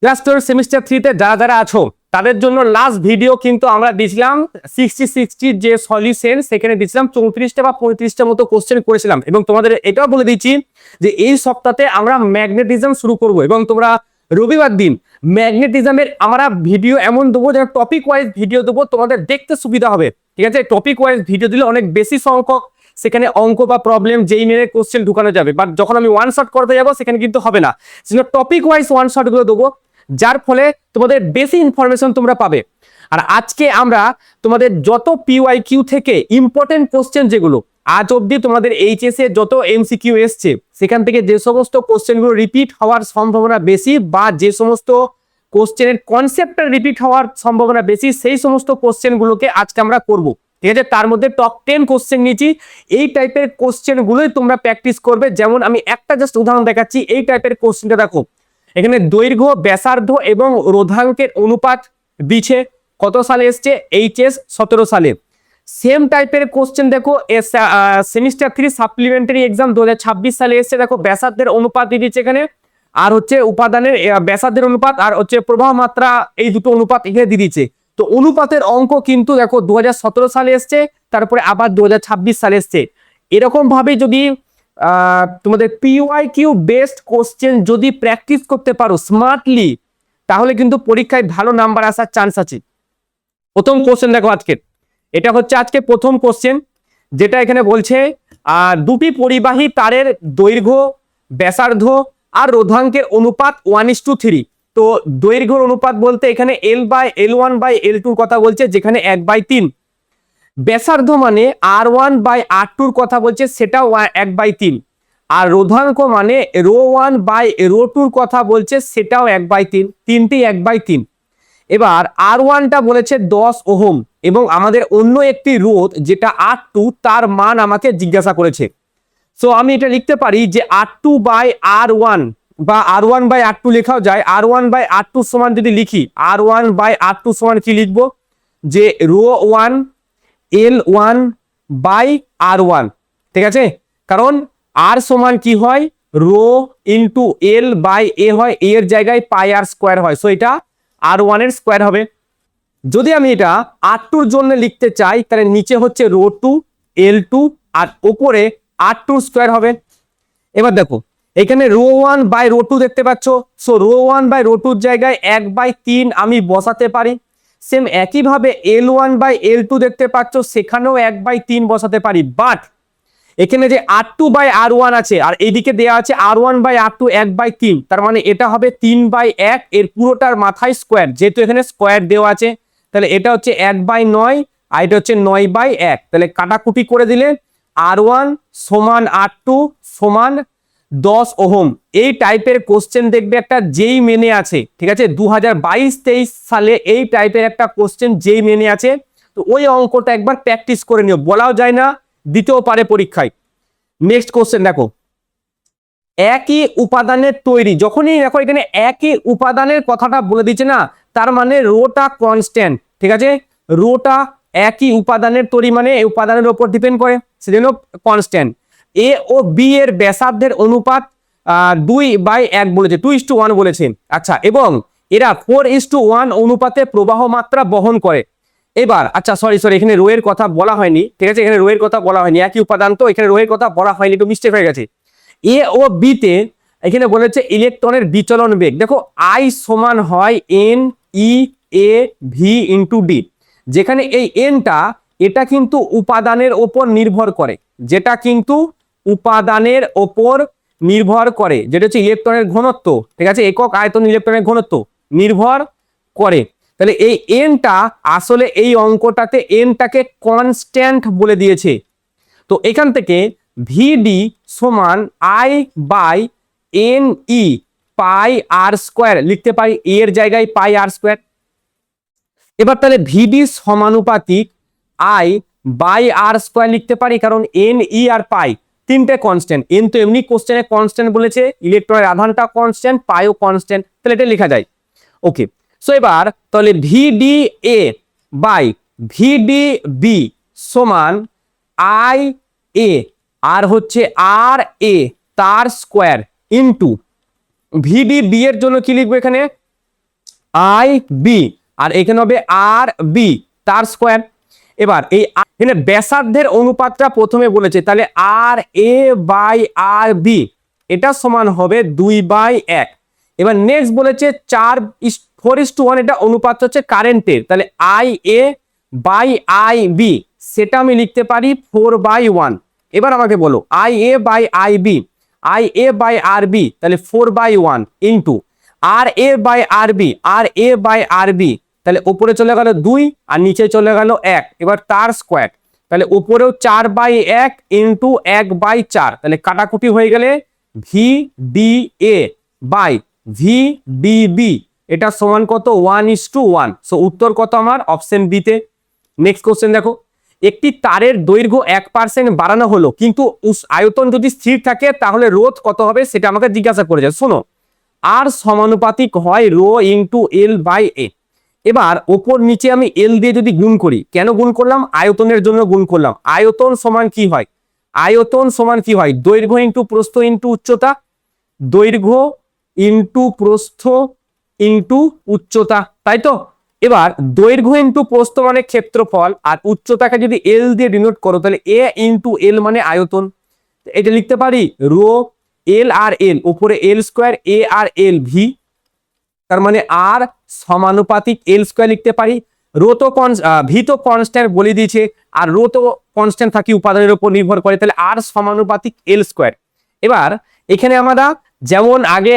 Just তোর semester 3 তে যারা যারা আছো তাদের জন্য লাস্ট ভিডিও কিন্তু আমরা দিয়েছিলাম 60 যে সলিউশন, সেখানে দিয়েছিলাম 34টা বা 35টা মতো কোশ্চেন করেছিলাম এবং তোমাদের এটাও বলে দিচ্ছি যে এই সপ্তাহে আমরা ম্যাগনেটিজম শুরু করব এবং তোমরা রবিবার দিন ম্যাগনেটিজমের আমরা ভিডিও এমন দেবো যেন টপিক ওয়াইজ ভিডিও দেবো, তোমাদের দেখতে সুবিধা হবে। ঠিক আছে, টপিক ওয়াইজ ভিডিও দিলে অনেক বেশি সংখ্যক সেখানে অঙ্ক বা প্রবলেম যেই মেনে কোশ্চেন ঢুকানো যাবে, বাট যখন আমি ওয়ান শট করতে যাবো সেখানে কিন্তু হবে না, সেজন্য টপিক ওয়াইজ ওয়ান শট গুলো দেবো, যার ফলে তোমাদের বেশি ইনফরমেশন তোমরা পাবে। আর আজকে আমরা তোমাদের যত পিওয়াইকিউ থেকে ইম্পর্টেন্ট কোশ্চেন যেগুলো আজ অবধি তোমাদের এইচএস এ যত এমসিকিউ এসছে সেখান থেকে যে সমস্ত কোশ্চেনগুলো রিপিট হওয়ার সম্ভাবনা বেশি বা যে সমস্ত কোশ্চেনের কনসেপ্টটা রিপিট হওয়ার সম্ভাবনা বেশি সেই সমস্ত কোশ্চেনগুলোকে আজকে আমরা করব। ঠিক আছে, তার মধ্যে টপ 10 কোশ্চেন নিয়েছি। এই টাইপের কোশ্চেনগুলোই তোমরা প্র্যাকটিস করবে। যেমন আমি একটা জাস্ট উদাহরণ দেখাচ্ছি, এই টাইপের কোশ্চেনটা দেখো, এখানে দৈর্ঘ্য, ব্যাসার্ধ এবং রোধাঙ্কের অনুপাত দিচ্ছে, কত সালে এসছে? এইচএস 17 সালে। সেম টাইপের কোশ্চেন দেখো সেমিস্টার 3 সাপ্লিমেন্টারি এক্সাম 2026 সালে এসছে, দেখো ব্যাসার্ধের অনুপাত দিয়ে দিচ্ছে এখানে, আর হচ্ছে উপাদানের ব্যাসার্ধের অনুপাত আর হচ্ছে প্রবাহ মাত্রা, এই দুটো অনুপাত এখানে দিয়ে দিচ্ছে। তো অনুপাতের অঙ্ক কিন্তু দেখো 2017 সালে এসছে, তারপরে আবার 2026 সালে এসছে। এরকম ভাবে যদি তোমাদের পিওয়াইকিউ বেসড কোশ্চেন যদি প্র্যাকটিস করতে পারো স্মার্টলি, তাহলে কিন্তু পরীক্ষায় ভালো নাম্বার আসার চান্স আছে। প্রথম কোশ্চেন দেখো আজকে, এটা হচ্ছে আজকে প্রথম কোশ্চেন, যেটা এখানে বলছে দুটি পরিবাহী তারের দৈর্ঘ্য, ব্যাসার্ধ আর রোধাঙ্কের অনুপাত 1:3। তো দৈর্ঘ্যের অনুপাত বলতে এখানে L/L1/L2 কথা বলছে, যেখানে 1/3। ব্যাসার্ধ মানে R1/R2 কথা বলছে, সেটাও 1/3। আর রোধাঙ্ক মানে ρ1/ρ2 কথা বলছে, সেটাও 1/3। তিনটেই 1/3। এবার R1টা বলেছে 10 ওহম এবং আমাদের অন্য একটি রোধ যেটা R2, তার মান আমাকে জিজ্ঞাসা করেছে। সো আমি এটা লিখতে পারি যে R2/R1 বা R1/R2 লেখাও যায়। R1/R2 সমান যদি লিখি, R1/R2 সমান কি লিখবো, যে ρ1 L1/R1। ঠিক আছে, কারণ R সমান কি হয়, রো ইন্টু L/A হয়, এর জায়গায় πr² হয়, সো এটা R1 এর স্কোয়ার হবে। যদি আমি এটা R2 জন্য লিখতে চাই, তাহলে নিচে হচ্ছে ρ2 L2 আর উপরে R2 স্কোয়ার হবে। এবার দেখো এখানে ρ1/ρ2 দেখতে পাচ্ছ, সো ρ1/ρ2 জায়গায় 1/3 আমি বসাতে পারি। সেম একইভাবে L1/L2 দেখতে পাচ্ছ, সেখানেও 1/3 বসাতে পারি। বাট এখানে যে R2/R1 আছে আর এইদিকে দেওয়া আছে R1/R2 1/3, তার মানে এটা হবে 3/1, এর পুরোটার মাথায় স্কোয়ার, যেহেতু এখানে স্কোয়ার দেওয়া আছে, তাহলে এটা হচ্ছে 1/9 আর এটা হচ্ছে 9/1। তাহলে কাটাকুটি করে দিলে R1 সমান R2 সমান 10 ওহম। এই টাইপের কোশ্চেন দেখবে একটা যেই মেনে আছে, ঠিক আছে, 2022-23 সালে এই টাইপের একটা কোশ্চেন যেই মেনে আছে, তো ওই অঙ্কটা একবার প্র্যাকটিস করে নিও, বলাও যায় না, দিতেও পারে পরীক্ষায়। নেক্সট কোশ্চেন দেখো, একই উপাদানের তৈরি, যখনই দেখো এখানে একই উপাদানের কথাটা বলে দিচ্ছে না, তার মানে রোটা কনস্ট্যান্ট। ঠিক আছে, রোটা একই উপাদানের তৈরি মানে এই উপাদানের উপর ডিপেন্ড করে, সেজন্য কনস্ট্যান্ট। এ ও বি এর ব্যাসার্ধের অনুপাত 2/1 বলেছে, 2:1 বলেছে। আচ্ছা, এবং এরা 4:1 অনুপাতে প্রবাহ মাত্রা বহন করে। এবার আচ্ছা সরি এখানে রো এর কথা বলা হয়নি, ঠিক আছে, এখানে রো এর কথা বলা হয়নি, একই উপাদান তো এখানে রো এর কথা বলা হয়নি, একটু মিস্টেক হয়ে গেছে। এ ও বি তে এখানে বলেছে ইলেকট্রনের বিচলন বেগ, দেখো I সমান হয় NE/A/V/D, যেখানে এই এনটা এটা কিন্তু উপাদানের ওপর নির্ভর করে, যেটা কিন্তু উপাদানের ওপর নির্ভর করে, যেটা হচ্ছে ইলেকট্রনের ঘনত্ব। ঠিক আছে, একক আয়তন ইলেকট্রনের ঘনত্ব নির্ভর করে। তাহলে এই এনটা আসলে এই অঙ্কটাতে এনটাকে কনস্ট্যান্ট বলে দিয়েছে। তো এখান থেকে ভিডি সমান I/NE πr² লিখতে পারি, এর জায়গায় πr²। এবার তাহলে ভিডি সমানুপাতিক I/r² লিখতে পারি, কারণ NE আর পাই তিনটে কনস্ট্যান্ট। এন তো এমনি কোশ্চেনে কনস্ট্যান্ট বলেছে, ইলেকট্রনের আধানটা কনস্ট্যান্ট, পাইও কনস্ট্যান্ট, তাহলে এটা লেখা যায়। ওকে, সো এবার তাহলে VDA/VDB সমান IA আর হচ্ছে RA তার স্কোয়ার ইন্টু VDB এর জন্য কি লিখবো এখানে, আই বি, আর এখানে হবে আর বি তার স্কোয়ার। এবার এই এখানে ব্যাসার্ধের অনুপাতটা প্রথমে বলেছে, তাহলে আর এ বাই আর বি এটা সমান হবে 2/1। এবার নেক্সট বলেছে 4:4:1 এটা অনুপাত হচ্ছে কারেন্টের, তাহলে I A by I B সেটা আমি লিখতে পারি 4/1। এবার আমাকে বলো I A by I B, I A by R B তাহলে 4/1 into R A by R B, R A by R B তাহলে উপরে চলে গেল 2 আর নিচে চলে গেল 1, এবার তার স্কোয়ার, তাহলে উপরেও 4/1 ইন্টু 1/4, তাহলে কাটাকুটি হয়ে গেলে V D A by V D B এটা সমান কত 1:1। সো উত্তর কত আমার অপশন বি তে। নেক্সট কোশ্চেন দেখো, একটি তারের দৈর্ঘ্য 1% বাড়ানো হলো কিন্তু আয়তন যদি স্থির থাকে তাহলে রোধ কত হবে সেটা আমাকে জিজ্ঞাসা করেছে। শোনো, আর সমানুপাতিক হয় রো ইন্টু এল বাই এ। এবার ওপর নিচে আমি এল দিয়ে যদি গুণ করি, কেন গুণ করলাম? আয়তনের জন্য গুণ করলাম। আয়তন সমান কি হয়? আয়তন সমান কি হয়? দৈর্ঘ্য ইন্টু প্রস্থ ইন্টু উচ্চতা, দৈর্ঘ্য ইন্টু প্রস্থ ইন্টু উচ্চতা, তাই তো? এবার দৈর্ঘ্য ইন্টু প্রস্থ মানে ক্ষেত্রফল, আর উচ্চতাকে যদি এল দিয়ে ডিনোট করো তাহলে এ ইন্টু এল মানে আয়তন। এটা লিখতে পারি রো এল আর এল, উপরে এল স্কোয়ার, এ আর এল ভি, তার মানে আর সমানুপাতিক এল স্কোয়ার লিখতে পারি। রো তো ভি তো কনস্ট্যান্ট বলে দিয়েছে, আর রো তো কনস্ট্যান্ট থাকি উপাদানের উপর নির্ভর করে, তাহলে আর সমানুপাতিক এল স্কোয়ার। এবার এখানে আমরা যেমন আগে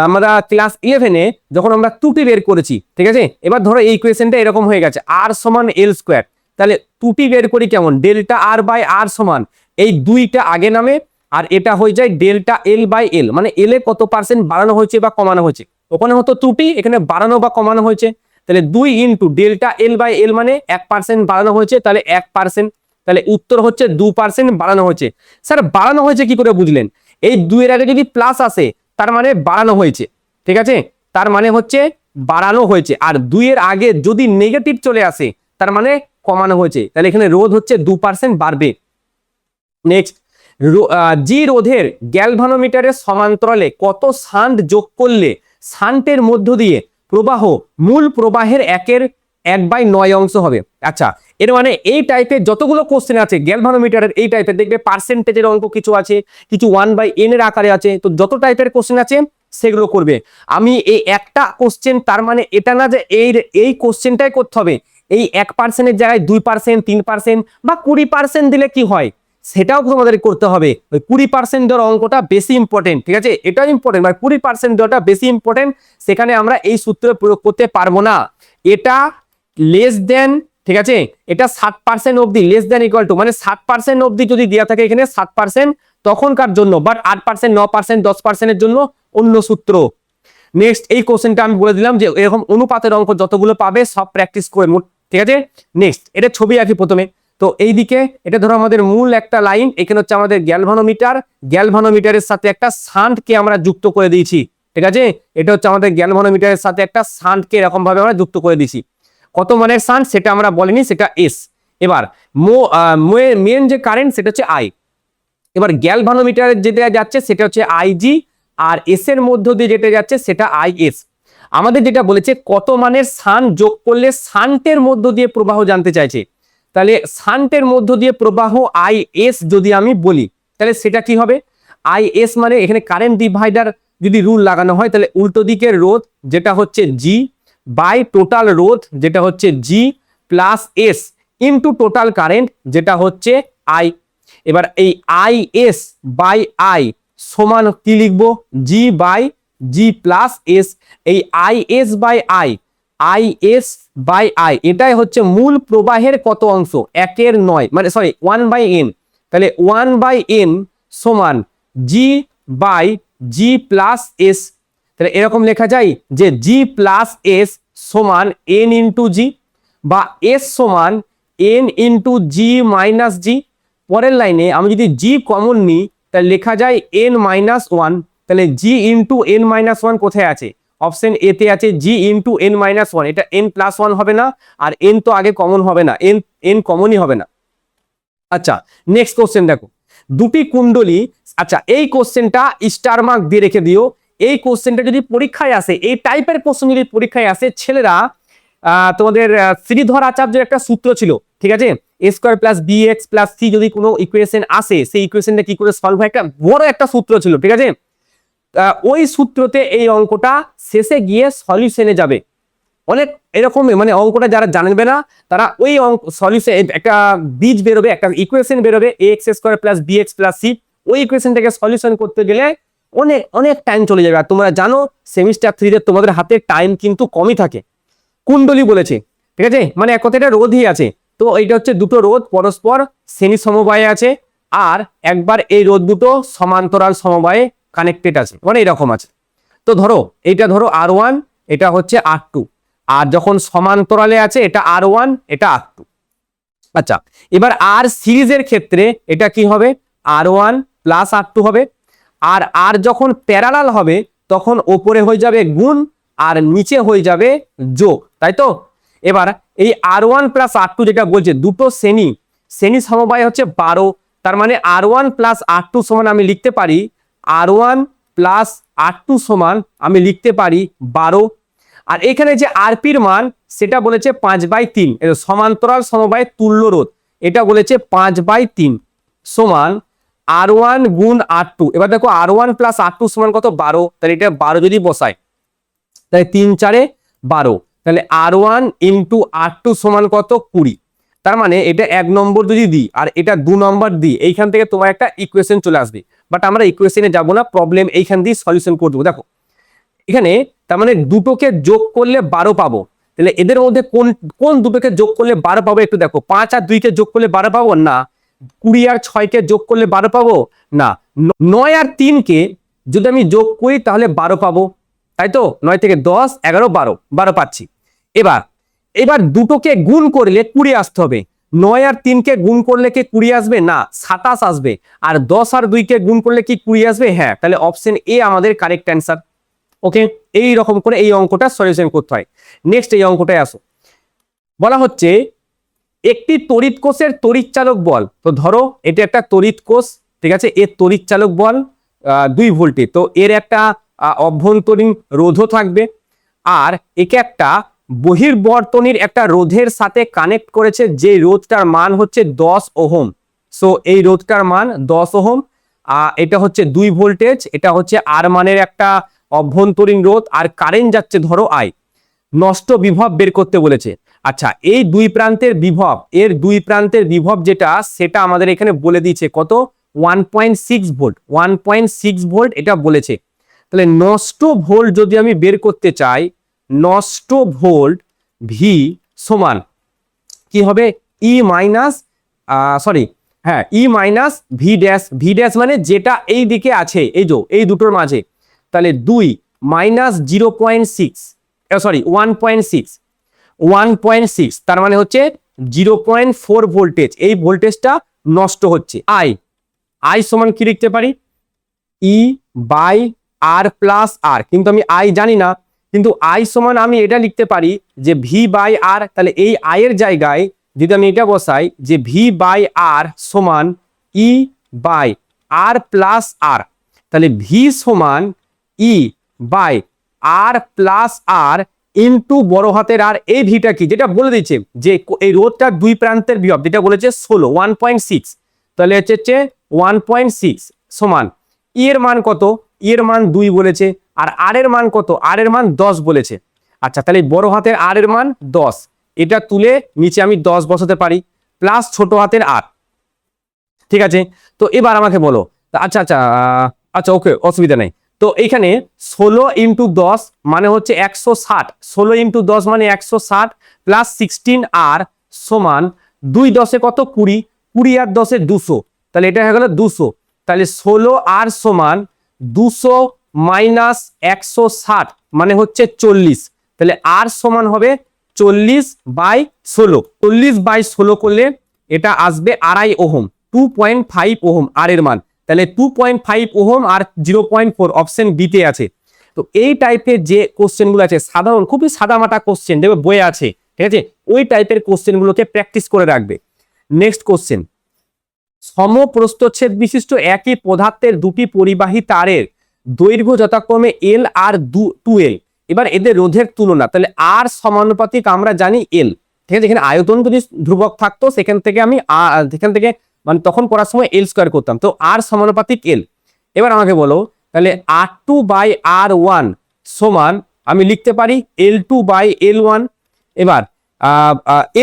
আমরা ক্লাস 11-এ যখন আমরা ত্রুটি বের করেছি, ঠিক আছে, এবার ধরো এই ইকুয়েশনটা এরকম হয়ে গেছে আর সমান এল স্কোয়ার, তাহলে ত্রুটি বের করি কেমন? ডেল্টা আর বাই আর সমান এই দুইটা আগে নামে আর এটা হয়ে যায় ডেল্টা এল বাই এল, মানে এল এ কত পার্সেন্ট বাড়ানো হয়েছে বা কমানো হয়েছে। ওখানে হতো ত্রুটি, এখানে বাড়ানো বা কমানো হয়েছে, তাহলে 2 into delta L by L মানে 1% বাড়ানো হয়েছে, তাহলে 1%, তাহলে উত্তর হচ্ছে 2% বাড়ানো হয়েছে। স্যার বাড়ানো হয়েছে কি করে বুঝলেন? এই 2 এর আগে যদি প্লাস আসে তার মানে বাড়ানো হয়েছে, ঠিক আছে, তার মানে হচ্ছে বাড়ানো হয়েছে। আর 2 এর আগে যদি নেগেটিভ চলে আসে তার মানে কমানো হয়েছে, তাহলে এখানে রোধ হচ্ছে 2% বাড়বে। নেক্সট, জি রোধের গ্যালভানোমিটারের সমান্তরালে কত শান্ট যোগ করলে শান্টের মধ্য দিয়ে প্রবাহ মূল প্রবাহের 1/9 অংশ হবে? আচ্ছা, এর মানে এই টাইপের যতগুলো কোশ্চেন আছে গ্যালভানোমিটারের এই টাইপের দেখবে পার্সেন্টেজের অঙ্ক কিছু আছে, কিছু 1/n এর আকারে আছে, তো যত টাইপের কোশ্চেন আছে সেগুলো করবে। আমি এই একটা কোশ্চেন, তার মানে এটা না যে এই কোশ্চেনটাই করতে হবে, এই 1%-এর জায়গায় 2%, 3% বা 20% দিলে কি হয় সেটাও তোমাদের করতে হবে। ওই 20% দেওয়ার অঙ্কটা বেশি ইম্পর্টেন্ট, ঠিক আছে, এটাও ইম্পর্টেন্ট, মানে 20% দেওয়াটা বেশি ইম্পর্টেন্ট। সেখানে আমরা এই সূত্র প্রয়োগ করতে পারবো না, এটা লেস দেন, ঠিক আছে, এটা 7% অবধি, লেস দেন ইকুয়াল টু মানে 7% অবধি যদি দেওয়া থাকে এখানে 7% তখনকার জন্য, বাট 8%, 9%, 10%-এর জন্য অন্য সূত্র। নেক্সট এই কোশ্চেনটা আমি বলে দিলাম যে এরকম অনুপাতের অঙ্ক যতগুলো পাবে সব প্র্যাকটিস করে মোট, ঠিক আছে। নেক্সট এটা ছবি আঁকি প্রথমে, তো এইদিকে এটা ধরো আমাদের মূল একটা লাইন, এখানে হচ্ছে আমাদের গ্যালভানোমিটার, গ্যালভানোমিটারের সাথে একটা শান্টকে আমরা যুক্ত করে দিয়েছি, ঠিক আছে, এটা হচ্ছে আমাদের গ্যালভানোমিটারের সাথে একটা শান্টকে এরকম ভাবে আমরা যুক্ত করে দিয়েছি। কত মানের শান্ট সেটা আমরা বলিনি, সেটা এস। এবার মেন যে কারেন্ট সেটা হচ্ছে আই। এবার গ্যালভানোমিটারের যেটা যাচ্ছে সেটা হচ্ছে আইজি, আর এস এর মধ্য দিয়ে যেটা যাচ্ছে সেটা আইএস। আমাদের যেটা বলেছে কত মানের শান্ট যোগ করলে শান্টের মধ্য দিয়ে প্রবাহ জানতে চাইছে, তাহলে শান্টের মধ্য দিয়ে প্রবাহ আইএস যদি আমি বলি তাহলে সেটা কি হবে? আইএস মানে এখানে কারেন্ট ডিভাইডার যদি রুল লাগানো হয় তাহলে উল্টো দিকের রোধ যেটা হচ্ছে জি বাই টোটাল রোধ যেটা হচ্ছে জি plus S into total current যেটা হচ্ছে আই। এবার এই আইএস বাই আই সমান কি লিখবো? G by G plus S. এই IS by IS by I এটাই হচ্ছে মূল প্রবাহের কত অংশ? 1/9 মানে সরি 1/n, তাহলে 1/n সমান জি বাই জি প্লাস এস। তাহলে এরকম লেখা যায় যে জি প্লাস এস সমান এন ইন্টু জি, বা এস সমান এন ইন্টু জি মাইনাস জি। পরের লাইনে আমি যদি জি কমন নিই তাহলে লেখা যায় n-1, তাহলে জি ইন্টু n-1 কোথায় আছে? অপশন এ তে আছে জি ইন্টু n-1, এটা n+1 হবে না, আর n তো আগে কমন হবে না, n কমনই হবে না। আচ্ছা নেক্সট কোশ্চেন দেখো, দুটি কুণ্ডলী, আচ্ছা এই কোশ্চেনটা স্টার মার্ক দিয়ে রেখে দিও, এই কোশ্চেনটা যদি পরীক্ষায় আসে, এই টাইপের কোশ্চেন যদি পরীক্ষায় আসে, ছেলেরা তোমাদের শ্রীধর আচার্যের একটা সূত্র ছিল, ঠিক আছে, a square plus bx plus c যদি কোনো ইকুয়েশন আসে, সেই ইকুয়েশনটা কি করে সলভ হয়, একটা বড় একটা সূত্র ছিল, ঠিক আছে। ওই সূত্রতে এই অঙ্কটা শেষে গিয়ে সলিউশনে যাবে। অনেক এরকম মানে অঙ্কটা যারা জানবে না তারা ওই অঙ্ক সলিউশন একটা বীজ বেরোবে, একটা ইকুয়েশন বেরোবে ax square plus bx plus c, ওই ইকুয়েশনটাকে সলিউশন করতে গেলে অনেক অনেক টাইম চলে যাবে। আর তোমরা জানো সেমিস্টার 3 তোমাদের হাতে টাইম কিন্তু কমই থাকে। কুণ্ডলী বলেছে, ঠিক আছে, মানে এক কথায় এটা রোধই আছে। তো এইটা হচ্ছে দুটো রোধ পরস্পর শ্রেণী সমবায়ে আছে, আর একবার এই রোধ দুটো সমান্তরাল সমবায়ে কানেক্টেড আছে, মানে এরকম আছে। তো ধরো এইটা ধরো R1, এটা হচ্ছে R2, আর যখন সমান্তরালে আছে এটা R1, এটা R2। আচ্ছা, এবার আর সিরিজের ক্ষেত্রে এটা কি হবে, R1 প্লাস R2 হবে। আর আর যখন প্যারালাল হবে তখন ওপরে হয়ে যাবে গুণ আর নিচে হয়ে যাবে যোগ, তাই তো। এবার এই R1 প্লাস R2 যেটা বলছে দুটো শ্রেণী সমবায় হচ্ছে 12, তার মানে R1 প্লাস R2 সমান আমি লিখতে পারি R1 প্লাস R2 সমান আমি লিখতে পারি 12। আর এখানে যে আরপির মান সেটা বলেছে 5/3, সমান্তরাল সমবায়ের তুল্য রোধ, এটা বলেছে 5/3 সমান R1 গুণ R2। এবার দেখো R1 প্লাস R2 সমান কত, 12, তাহলে এটা 12 যদি বসাই তাহলে 3 4 12, তাহলে R1 ইন্টু R2 সমান কত, 20। তার মানে এটা 1 নম্বর যদি দিই আর এটা 2 নম্বর দিই, এইখান থেকে তোমার একটা ইকুয়েশন চলে আসবে। বাট আমরা ইকুয়েশনে যাব না, প্রবলেম এইখান দিয়ে সলিউশন করে দেবো। দেখো এখানে তার মানে দুটোকে যোগ করলে 12 পাবো, তাহলে এদের মধ্যে কোন কোন দুটোকে যোগ করলে 12 পাবো একটু দেখো। 5 আর 2 কে যোগ করলে 12 পাবো না, 20 আর 6 কে যোগ করলে 12 পাবো না, 9 আর 3 কে যদি আমি যোগ করি তাহলে 12 পাবো, তাই তো। 9 থেকে 10 11 12 পাচ্ছি। এবার দুটোকে গুণ করলে 20 আসতে হবে। 9 আর 3 কে গুণ করলে কি 20 আসবে না, 27 আসবে। আর 10 আর 2 কে গুণ করলে কি 20 আসবে, হ্যাঁ, তাহলে অপশন এ আমাদের কারেক্ট অ্যান্সার। ওকে, এই রকম করে এই অঙ্কটা সলিউশন করতে হয়। নেক্সট এই অঙ্কটায় আসো, বলা হচ্ছে একটি তড়িৎ কোষের তড়িৎচালক বল। তো ধরো এটা একটা তড়িৎ কোষ, ঠিক আছে, এর তড়িৎচালক বল 2 ভোল্টের, তো এর একটা অভ্যন্তরীণ রোধও থাকবে, আর একে একটা বহির্বর্তনীর একটা রোধের সাথে কানেক্ট করেছে, যে রোধটার মান হচ্ছে 10 ওহম। সো এই রোধটার মান 10 ওহম, এটা হচ্ছে 2 ভোল্টেজ, এটা হচ্ছে আর মানের একটা অভ্যন্তরীণ রোধ, আর কারেন্ট যাচ্ছে ধরো আই। নষ্ট বিভব বের করতে বলেছে। আচ্ছা, এই দুই প্রান্তের বিভব, এর দুই প্রান্তের বিভব যেটা সেটা আমাদের এখানে বলে দিয়েছে কত, 1.6 ভোল্ট, 1.6 ভোল্ট এটা বলেছে। তাহলে নষ্ট ভোল্ট যদি আমি বের করতে চাই, নষ্ট ভোল্ট ভি সমান কি হবে, ই minus E minus V dash মানে যেটা এই দিকে আছে, এই যে এই দুটোর মাঝে, তাহলে 2 মাইনাস 0.6 1.6 তার মানে হচ্ছে 0.4 ভোল্টেজ, এই ভোল্টেজটা নষ্ট হচ্ছে। আই সমান কি লিখতে পারি, ই বাই আর প্লাস আর, কিন্তু আমি আই জানি না, কিন্তু আই সমান আমি এটা লিখতে পারি যে ভি বাই আর। তাহলে এই আই এর জায়গায় যদি আমি এটা বসাই যে ভি বাই আর সমান ই বাই আর প্লাস আর, তাহলে ভি সমান E by R plus R into বড় হাতের আর, এই ভিটা কি যেটা বলে দিচ্ছে যে এই রোধটার দুই প্রান্তের বিভব যেটা বলেছে 16 1.6, তাহলে হচ্ছে 1.6 সমান ই এর মান কত, ই এর মান 2 বলেছে, আর আর এর মান কত, আর এর মান 10 বলেছে। আচ্ছা, তাহলে বড় হাতের আর এর মান 10, এটা তুলে নিচে আমি 10 বসাতে পারি, প্লাস ছোট হাতের আর, ঠিক আছে। তো এবার আমাকে বলো, আচ্ছা আচ্ছা আচ্ছা ওকে, অসুবিধা নেই। তো এইখানে 16 ইন্টু 10 মানে হচ্ছে 160, 16 ইন্টু 10 মানে 160 প্লাস 16 আর সমান 2 10 কত 20, 20 আর 10 200, তাহলে এটা হয়ে গেল 200। তাহলে 16 আর সমান 200 মাইনাস 160 মানে হচ্ছে 40, তাহলে আর সমান হবে 40/16, 40/16 করলে এটা আসবে 2.5 ওহম, 2.5 ওহম আর এর মান, তাহলে 2.5 ওহম আর 0.4 অপশন বি তে আছে। তো এই টাইপের যে কোশ্চেনগুলো আছে সাধারণ খুবই সাদামাটা কোশ্চেন দেখবে বইয়ে আছে, ঠিক আছে, ওই টাইপের কোশ্চেনগুলোকে প্র্যাকটিস করে রাখবে। নেক্সট কোশ্চেন, সমপ্রস্থচ্ছেদ বিশিষ্ট একই পদার্থের দুটি পরিবাহী তারের দৈর্ঘ্য যথাক্রমে এল আর 2L। এবার এদের রোধের তুলনা, তাহলে আর সমানুপাতিক আমরা জানি এল, ঠিক আছে। এখানে আয়তন যদি ধ্রুবক থাকতো সেখান থেকে আমি সেখান থেকে মানে তখন করার সময় এল স্কোয়ার করতাম, তো আর সমানুপাতিক এল। এবার আমাকে বলো তাহলে R2/R1 সমান আমি লিখতে পারি L2/L1। এবার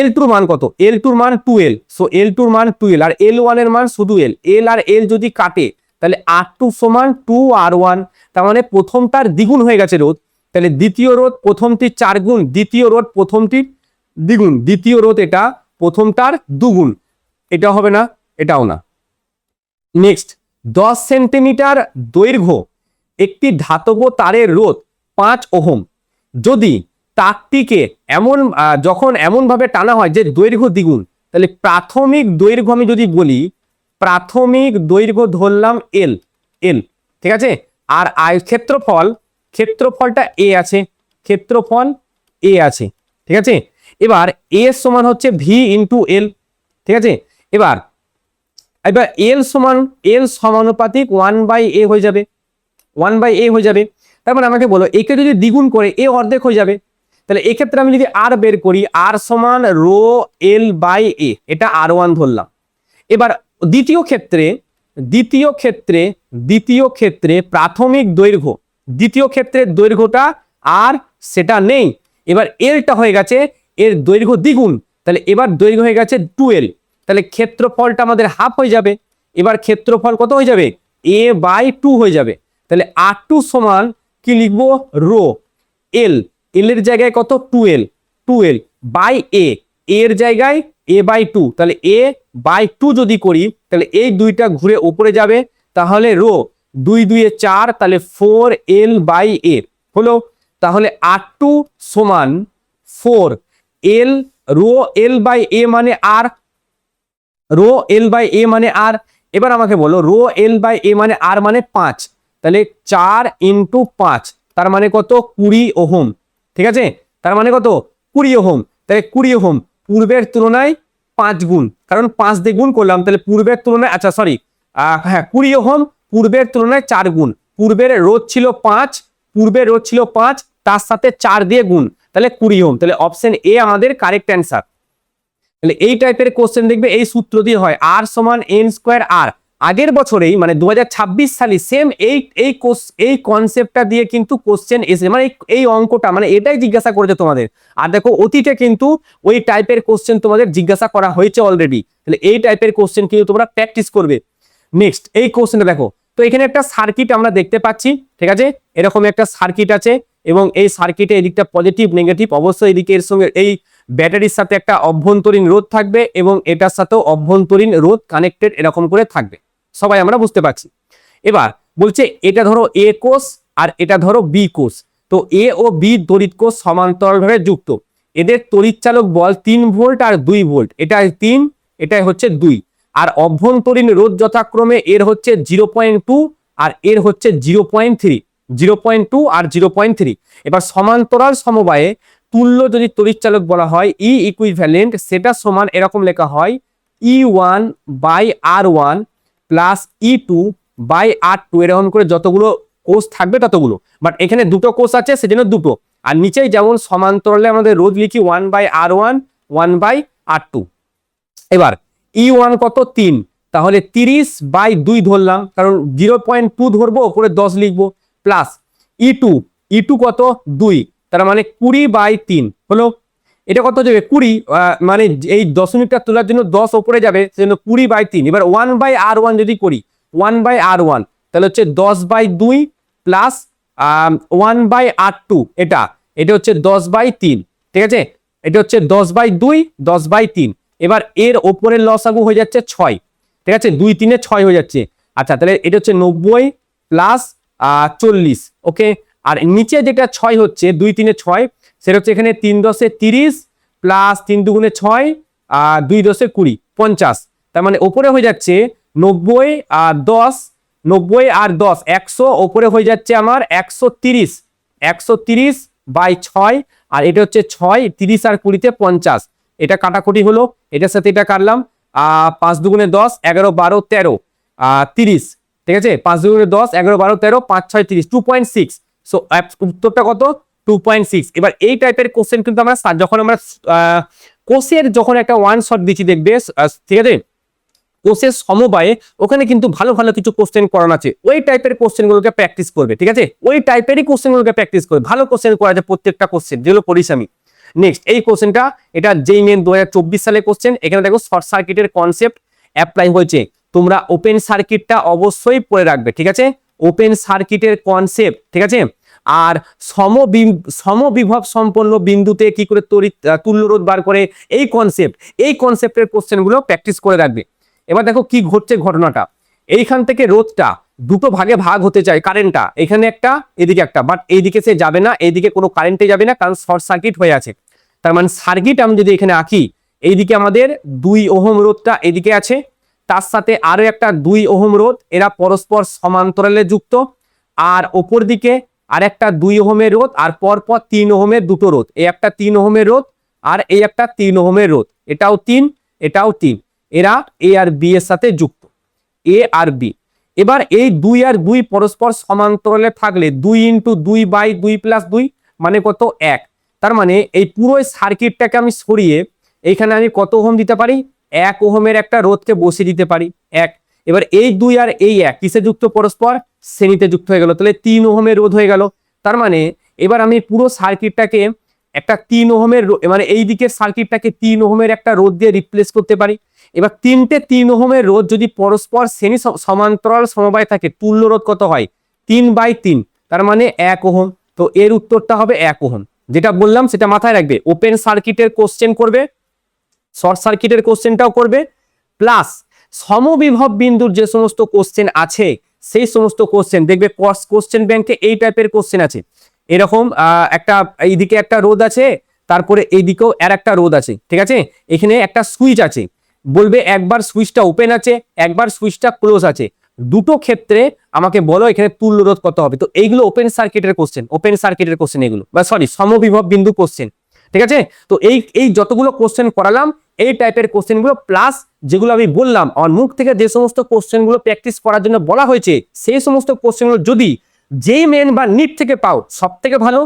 L2 মান কত? L2 মান 2L, সো L2 মান 2L, আর L1 এর মান শুধু L। L আর L যদি কাটে তাহলে R2 সমান 2R1, তার মানে প্রথমটার দ্বিগুণ হয়ে গেছে রোধ। তাহলে দ্বিতীয় রোধ প্রথমটির 4 গুণ, দ্বিতীয় রোধ প্রথমটির দ্বিগুণ, দ্বিতীয় রোধ এটা প্রথমটার দুগুণ, এটা হবে না, এটাও না। নেক্সট, 10 সেন্টিমিটার দৈর্ঘ্য একটি ধাতব তারের রোধ 5 ওহম। যদি তারটিকে যখন এমন ভাবে টানা হয় যে দৈর্ঘ্য দ্বিগুণ, তাহলে প্রাথমিক দৈর্ঘ্য আমি যদি বলি, প্রাথমিক দৈর্ঘ্য ধরলাম এল, ঠিক আছে। আর ক্ষেত্রফলটা এ আছে, ক্ষেত্রফল এ আছে, ঠিক আছে। এবার এ সমান হচ্ছে ভি ইন্টু এল, ঠিক আছে। এবার এল সমানুপাতিক 1/a হয়ে যাবে, 1/a হয়ে যাবে। তারপর আমাকে বলো একে যদি দ্বিগুণ করে এ অর্ধেক হয়ে যাবে, তাহলে এক্ষেত্রে আমি যদি আর বের করি, আর সমান রো এল বাই এ, এটা R1 ধরলাম। এবার দ্বিতীয় ক্ষেত্রে প্রাথমিক দৈর্ঘ্য, দ্বিতীয় ক্ষেত্রের দৈর্ঘ্যটা আর সেটা নেই, এবার এলটা হয়ে গেছে এর দৈর্ঘ্য দ্বিগুণ, তাহলে এবার দৈর্ঘ্য হয়ে গেছে 2L, তাহলে ক্ষেত্রফলটা আমাদের হাফ হয়ে যাবে। এবার ক্ষেত্রফল কত হয়ে যাবে? A/2 হয়ে যাবে। তাহলে R2 সমান কি লিখবো? রো এল, এর জায়গায় কত? 2L বাই এ, এর জায়গায় A/2, তাহলে A/2 যদি করি তাহলে এই দুইটা ঘুরে উপরে যাবে, তাহলে রো 2 2 এ 4, তাহলে 4L/A হলো। তাহলে R2 সমান 4L, রো L/A মানে আর, রো L/A মানে আর। এবার আমাকে বলো রো L/A মানে আর মানে 5, তাহলে 4 × 5, তার মানে কত? 20 ওহম, ঠিক আছে। তার মানে কত? 20 ওহম। তাহলে 20 ওহম পূর্বের তুলনায় 5 গুণ, কারণ 5 দিয়ে গুণ করলাম, তাহলে পূর্বের তুলনায়, আচ্ছা সরি, হ্যাঁ 20 ওহম পূর্বের তুলনায় 4 গুণ। পূর্বের রোধ ছিল 5, তার সাথে 4 দিয়ে গুণ, তাহলে 20 ওহম। তাহলে অপশন এ আমাদের কারেক্ট অ্যান্সার। তাহলে এই টাইপের কোশ্চেন দেখবে এই সূত্র দিয়ে হয়, আর সমান n²r। আগের বছরেই মানে 2026 সালে সেম এই কনসেপ্টটা দিয়ে কিন্তু কোশ্চেন এসে, মানে এই অঙ্কটা মানে এটাই জিজ্ঞাসা করেছে তোমাদের। আর দেখো অতীতে কিন্তু ওই টাইপের কোশ্চেন তোমাদের জিজ্ঞাসা করা হয়েছে অলরেডি, তাহলে এই টাইপের কোশ্চেন কিন্তু তোমরা প্র্যাকটিস করবে। নেক্সট এই কোশ্চেনটা দেখো, তো এখানে একটা সার্কিট আমরা দেখতে পাচ্ছি, ঠিক আছে। এরকম একটা সার্কিট আছে এবং এই সার্কিটে এদিকটা পজিটিভ নেগেটিভ, অবশ্যই এদিকে এর সঙ্গে এই ব্যাটারির সাথে একটা অভ্যন্তরীণ রোধ থাকবে এবং এটার সাথেও অভ্যন্তরীণ রোধ কানেক্টেড এরকম করে থাকবে, সবাই আমরা বুঝতে পারছি। এবার বলছে এটা ধরো এ কোষ আর এটা ধরো বি কোষ, তো এ ও বি তড়িৎ কোষ সমান্তরালভাবে যুক্ত, এদের তড়িৎচালক বল 3 ভোল্ট আর 2 ভোল্ট, এটা 3, এটাই হচ্ছে 2, আর অভ্যন্তরীণ রোধ যথাক্রমে এর হচ্ছে 0.2 আর এর হচ্ছে 0.3, 0.2 আর 0.3। এবার সমান্তরাল সমবায়ে তুল্য যদি তড়িৎচালক বলা হয় ই ইকুইভ্যালেন্ট, সেটা সমান এরকম লেখা হয় E1/R1 প্লাস E2/R2, এরকম করে যতগুলো কোষ থাকবে ততগুলো, বাট এখানে দুটো কোষ আছে সেজন্য দুটো। আর নিচেই যেমন সমান্তরালে আমাদের রোধ লিখি 1/R1 1/R2। এবার E1 কত? 3, তাহলে 30/2 ধরলাম, কারণ 0.2 ধরবো, ওপরে 10 লিখবো, প্লাস E2 কত? 2, তার মানে 20/3 হলো। এটা কত যাবে? 20, মানে এই দশমিকটা তোলার জন্য 10 ওপরে যাবে, সেজন্য 20/3। এবার 1/R1 যদি করি, 1/R1 তাহলে হচ্ছে 10/2 প্লাস 1/R2, এটা হচ্ছে 10/3, ঠিক আছে। এটা হচ্ছে 10/2, 10/3। এবার এর ওপরের লসাগু হয়ে যাচ্ছে 6, ঠিক আছে, 2 3 6 হয়ে যাচ্ছে। আচ্ছা তাহলে এটা হচ্ছে 90 প্লাস 40, ওকে। আর নিচে যেটা 6 হচ্ছে 2 3 6, সেটা হচ্ছে এখানে 3 10 30 প্লাস 3 2 6 আর 2 10 20, 50। তার মানে ওপরে হয়ে যাচ্ছে 90 আর 10, 90 আর 10 100, ওপরে হয়ে যাচ্ছে আমার 130, 130/6, আর এটা হচ্ছে 6, 30 আর 20 50। এটা কাটাকুটি হলো, এটার সাথে এটা কাটলাম, 5 2 10, 11 12 13, 30, ঠিক আছে, 5 দুগুণে 10, 11 12 13, 5 6 30, 2.6। সো উত্তরটা কত? 2.6। এবার এই টাইপের কোশ্চেন কিন্তু আমরা যখন আমরা কোষের যখন একটা ওয়ান শট দিচ্ছি দেখবে, ঠিক আছে, কোষের সমবায়ে ওখানে কিন্তু ভালো ভালো কিছু কোশ্চেন করানো আছে, ওই টাইপের কোশ্চেন গুলোকে প্র্যাকটিস করবে। ঠিক আছে, ওই টাইপেরই কোশ্চেন গুলোকে প্র্যাকটিস করবে, ভালো কোশ্চেন করা আছে প্রত্যেকটা কোশ্চেন যেগুলো পড়িস আমি। নেক্সট এই কোশ্চেনটা, এটা যেই মেন 2024 সালের কোশ্চেন। এখানে দেখো শর্ট সার্কিটের কনসেপ্ট অ্যাপ্লাই হয়েছে, তোমরা ওপেন সার্কিটটা অবশ্যই পড়ে রাখবে। ঠিক আছে, ওপেন সার্কিটের কনসেপ্ট, ঠিক আছে, আর সমবিভব সম্পন্ন বিন্দুতে কি করে তড়িৎ তুল্যরোধ বার করে, এই কনসেপ্টের কোশ্চেনগুলো প্র্যাকটিস করে রাখবে। এবার দেখো কি ঘটছে ঘটনাটা, এইখান থেকে রোধটা দুটো ভাগে ভাগ হতে চায়, কারেন্টটা এখানে একটা এদিকে একটা, বাট এইদিকে সে যাবে না, এইদিকে কোনো কারেন্টে যাবে না, কারণ শর্ট সার্কিট হয়ে আছে। তার মানে সার্কিট আমি যদি এখানে আঁকি, এইদিকে আমাদের 2 ওহম রোধটা এদিকে আছে, তার সাথে আরো একটা 2 ওহম রোধ, এরা পরস্পর সমান্তরালে যুক্ত, আর ওপর দিকে আর একটা 2 ওহমের রোধ, আর পরপর 3 ওহমের দুটো রোধ, এই একটা 3 ওহমের রোধ আর এই একটা 3 ওহমের রোধ, এটাও 3 এটাও 3, এরা এ আর বি এর সাথে যুক্ত, এ আর বি। এবার এই 2 আর 2 পরস্পর সমান্তরালে থাকলে 2 × 2 / 2 + 2 মানে কত? 1। তার মানে এই পুরো সার্কিটটাকে আমি সরিয়ে এইখানে আমি কত ওহম দিতে পারি? 1 ওহমের একটা রোধকে বসিয়ে দিতে পারি 1। এবার এই 2 আর এই 1 কিসে যুক্ত? পরস্পর শ্রেণীতে যুক্ত হয়ে গেল, তাহলে 3 ওহমের রোধ হয়ে গেল। তার মানে এবার আমি পুরো সার্কিটটাকে একটা 3 ওহমের, মানে এই দিকের সার্কিটটাকে 3 ওহমের একটা রোধ দিয়ে রিপ্লেস করতে পারি। এবার 3 ওহমের রোধ যদি পরস্পর শ্রেণী সমান্তরাল সমবায় থাকে, তুল্য রোধ কত হয়? 3/3, তার মানে 1 ওহম। তো এর উত্তরটা হবে 1 ওহম। যেটা বললাম সেটা মাথায় রাখবে, ওপেন সার্কিটের কোশ্চেন করবে, শর্ট সার্কিটের কোশ্চেনটাও করবে, প্লাস সমবিভব বিন্দুর যে সমস্ত কোশ্চেন আছে সেই সমস্ত কোশ্চেন দেখবে। কোশ্চেন ব্যাংকে এই টাইপের কোশ্চেন আছে, এরকম একটা এইদিকে একটা রোধ আছে, তারপরে এইদিকেও আর একটা রোধ আছে, ঠিক আছে, এখানে একটা সুইচ আছে, বলবে একবার সুইচটা ওপেন আছে একবার সুইচটা ক্লোজ আছে, দুটো ক্ষেত্রে আমাকে বলো এখানে তুল্য রোধ কত হবে। তো এইগুলো ওপেন সার্কিটের কোশ্চেন, এগুলো বা সরি সমবিভব বিন্দু কোশ্চেন। ঠিক আছে, তো এই যতগুলো কোশ্চেন করালাম এই টাইপের কোশ্চেনগুলো, প্লাস যেগুলো আমি বললাম আমার মুখ থেকে যে সমস্ত কোশ্চেনগুলো প্র্যাকটিস করার জন্য বলা হয়েছে, সেই সমস্ত কোশ্চেনগুলো যদি যেই মেন বা নিট থেকে পাও সব থেকে ভালো,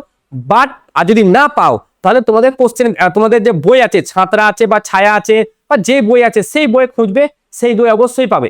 বাট আর যদি না পাও তাহলে তোমাদের কোশ্চেন, তোমাদের যে বই আছে, ছাত্রা আছে বা ছায়া আছে বা যে বই আছে সেই বই খুঁজবে, সেই বই অবশ্যই পাবে।